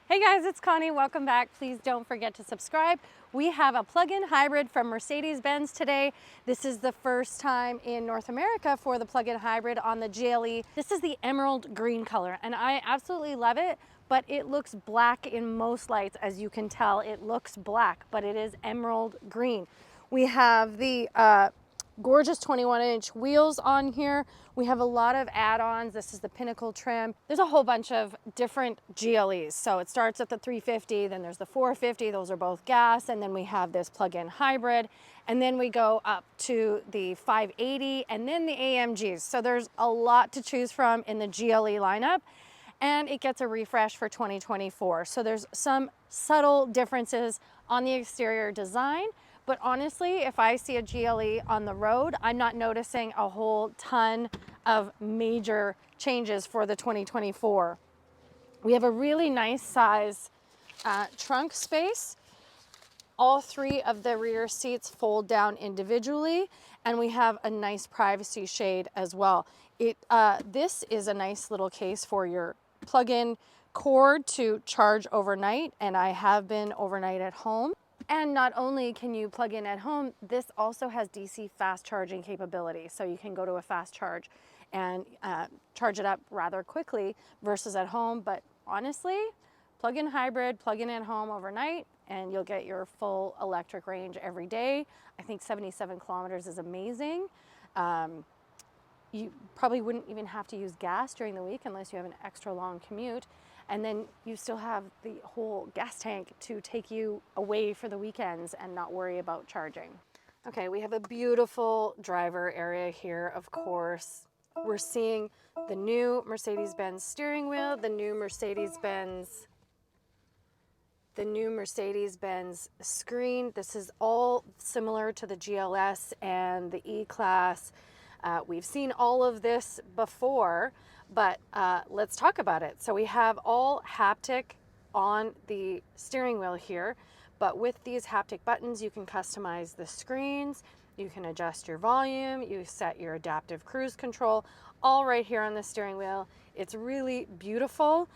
Hey guys, it's Connie. Welcome back. Please don't forget to subscribe. We have a plug-in hybrid from Mercedes-Benz today. This is the first time in North America for the plug-in hybrid on the GLE. This is the emerald green color, and I absolutely love it, but it looks black in most lights. As you can tell, it looks black, but it is emerald green. We have the gorgeous 21-inch wheels on here. We have a lot of add-ons. This is the Pinnacle trim. There's a whole bunch of different GLEs. So it starts at the 350, then there's the 450. Those are both gas. And then we have this plug-in hybrid. And then we go up to the 580 and then the AMGs. So there's a lot to choose from in the GLE lineup. And it gets a refresh for 2024. So there's some subtle differences on the exterior design. But honestly, if I see a GLE on the road, I'm not noticing a whole ton of major changes for the 2024. We have a really nice size trunk space. All three of the rear seats fold down individually, and we have a nice privacy shade as well. This is a nice little case for your plug-in cord to charge overnight, and I have been overnight at home. And not only can you plug in at home, this also has DC fast charging capability. So you can go to a fast charge and charge it up rather quickly versus at home. But honestly, plug-in hybrid, plug in at home overnight, and you'll get your full electric range every day. I think 77 kilometers is amazing. You probably wouldn't even have to use gas during the week unless you have an extra long commute. And then you still have the whole gas tank to take you away for the weekends and not worry about charging. Okay, we have a beautiful driver area here, of course. We're seeing the new Mercedes-Benz steering wheel, the new Mercedes-Benz screen. This is all similar to the GLS and the E-Class. We've seen all of this before, but let's talk about it. So we have all haptic on the steering wheel here, but with these haptic buttons, you can customize the screens, you can adjust your volume, you set your adaptive cruise control, all right here on the steering wheel. It's really beautiful.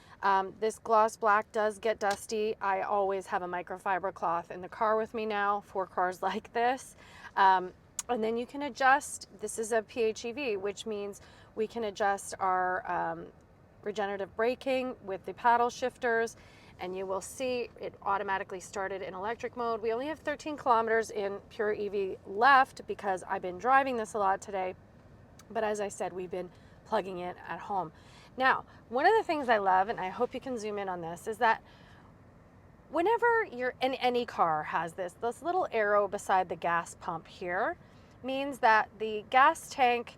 This gloss black does get dusty. I always have a microfiber cloth in the car with me now for cars like this. And then you can adjust, this is a PHEV, which means we can adjust our regenerative braking with the paddle shifters, and you will see it automatically started in electric mode. We only have 13 kilometers in pure EV left because I've been driving this a lot today, but as I said, we've been plugging it at home. Now, one of the things I love, and I hope you can zoom in on this, is that whenever you're in any car has this little arrow beside the gas pump here, means that the gas tank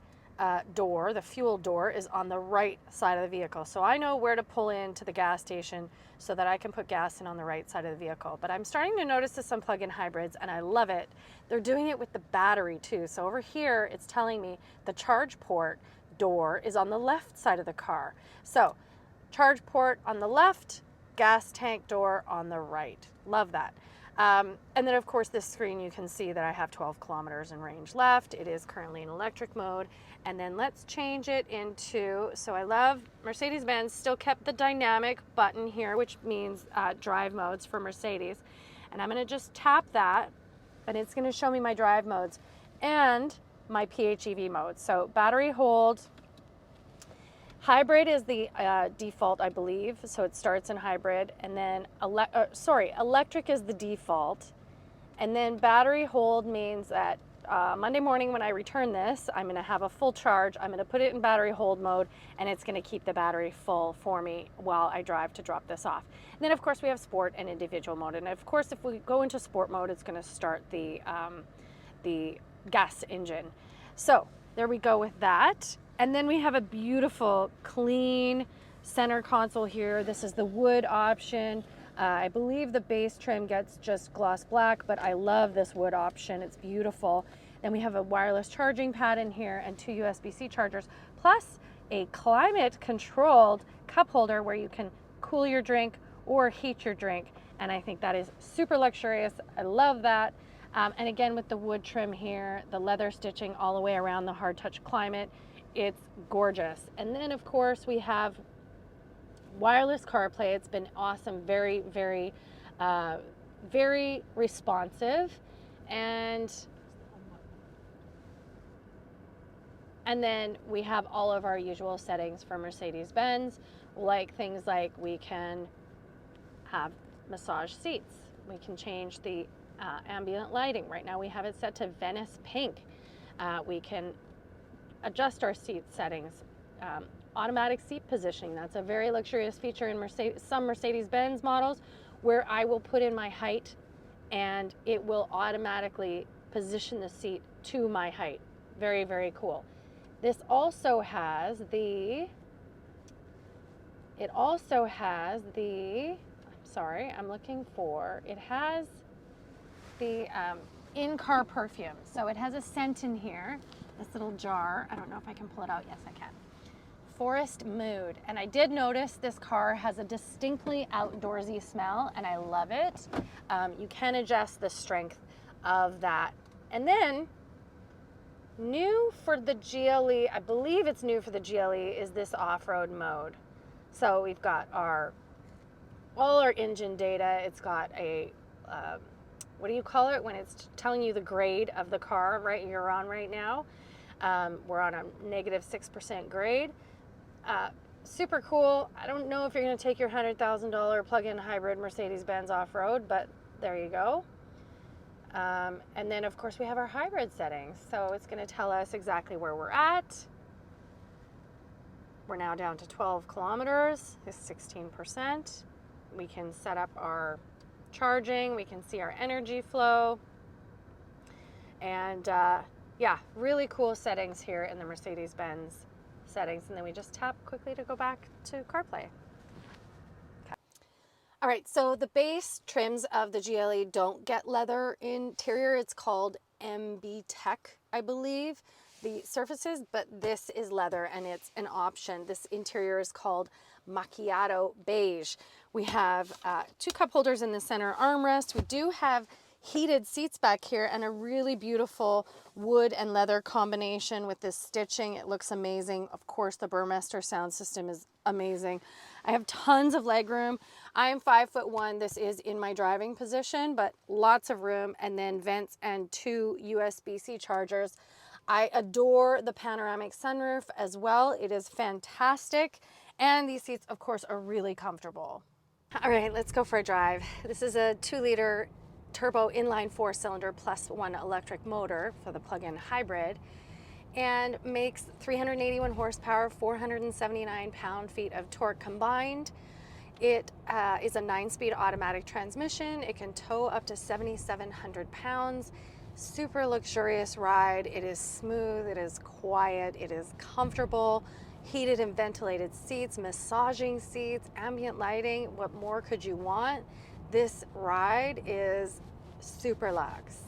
door, the fuel door, is on the right side of the vehicle. So I know where to pull into the gas station so that I can put gas in on the right side of the vehicle. But I'm starting to notice this on plug-in hybrids, and I love it. They're doing it with the battery too. So over here, it's telling me the charge port door is on the left side of the car. So charge port on the left, gas tank door on the right. Love that. And then of course this screen, you can see that I have 12 kilometers in range left. It is currently in electric mode. And then let's change it into, so I love Mercedes-Benz still kept the dynamic button here, which means drive modes for Mercedes. And I'm gonna just tap that and it's gonna show me my drive modes and my PHEV mode. So battery hold, hybrid is the default, I believe, so it starts in hybrid, and then electric is the default, and then battery hold means that Monday morning when I return this, I'm going to have a full charge. I'm going to put it in battery hold mode, and it's going to keep the battery full for me while I drive to drop this off. And then of course we have sport and individual mode, and of course if we go into sport mode, it's going to start the gas engine. So there we go with that. And then we have a beautiful, clean center console here. This is the wood option. I believe the base trim gets just gloss black, but I love this wood option. It's beautiful. Then we have a wireless charging pad in here and 2 USB-C chargers, plus a climate-controlled cup holder where you can cool your drink or heat your drink. And I think that is super luxurious. I love that. And again, with the wood trim here, the leather stitching all the way around the hard touch climate, it's gorgeous. And then of course we have wireless CarPlay. It's been awesome, very, very, very responsive. And then we have all of our usual settings for Mercedes-Benz, like things like we can have massage seats. We can change the ambient lighting. Right now we have it set to Venice Pink. We can adjust our seat settings. Automatic seat positioning. That's a very luxurious feature in some Mercedes-Benz models, where I will put in my height and it will automatically position the seat to my height. Very, very cool. This also has the, it has the in-car perfume. So it has a scent in here, this little jar. I don't know if I can pull it out. Yes, I can. Forest Mood. And I did notice this car has a distinctly outdoorsy smell, and I love it. You can adjust the strength of that. And then new for the GLE, I believe it's new for the GLE, is this off-road mode. So we've got all our engine data. It's got a, what do you call it when it's telling you the grade of the car, right? You're on right now. We're on a -6% grade. Super cool. I don't know if you're going to take your $100,000 plug-in hybrid Mercedes-Benz off-road, but there you go. And then of course we have our hybrid settings. So it's going to tell us exactly where we're at. We're now down to 12 kilometers, is 16%. We can set up our charging. We can see our energy flow. And yeah, really cool settings here in the Mercedes-Benz settings. And then we just tap quickly to go back to CarPlay. All right, so the base trims of the GLE don't get leather interior. It's called MB Tech, I believe, the surfaces, but this is leather and it's an option. This interior is called Macchiato Beige. We have 2 cup holders in the center armrest. We do have heated seats back here and a really beautiful wood and leather combination with this stitching. It looks amazing. Of course, the Burmester sound system is amazing. I have tons of leg room. I am 5'1". This is in my driving position, but lots of room, and then vents and 2 USB-C chargers. I adore the panoramic sunroof as well. It is fantastic. And these seats, of course, are really comfortable. All right, let's go for a drive. This is a 2-liter turbo inline 4-cylinder plus 1 electric motor for the plug-in hybrid, and makes 381 horsepower, 479 pound-feet of torque combined. It is a 9-speed automatic transmission. It can tow up to 7,700 pounds. Super luxurious ride. It is smooth, it is quiet, it is comfortable. Heated and ventilated seats, massaging seats, ambient lighting. What more could you want? This ride is super luxe.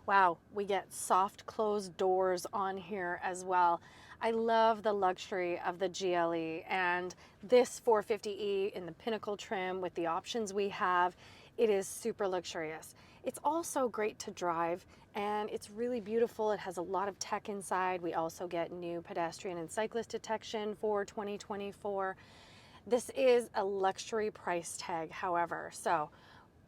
Wow, we get soft closed doors on here as well. I love the luxury of the GLE, and this 450e in the Pinnacle trim with the options we have, it is super luxurious. It's also great to drive, and it's really beautiful. It has a lot of tech inside. We also get new pedestrian and cyclist detection for 2024. This is a luxury price tag, however. So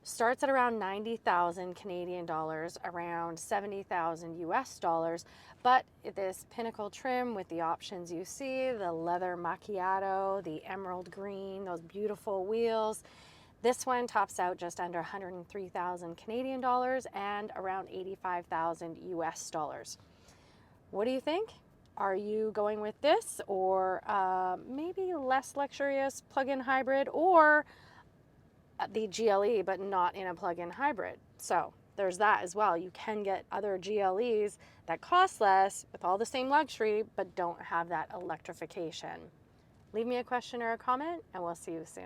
starts at around 90,000 Canadian dollars, around 70,000 US dollars. But this Pinnacle trim with the options you see, the leather macchiato, the emerald green, those beautiful wheels, this one tops out just under 103,000 Canadian dollars and around 85,000 US dollars. What do you think? Are you going with this, or maybe less luxurious plug-in hybrid, or the GLE but not in a plug-in hybrid? So there's that as well. You can get other GLEs that cost less with all the same luxury but don't have that electrification. Leave me a question or a comment and we'll see you soon.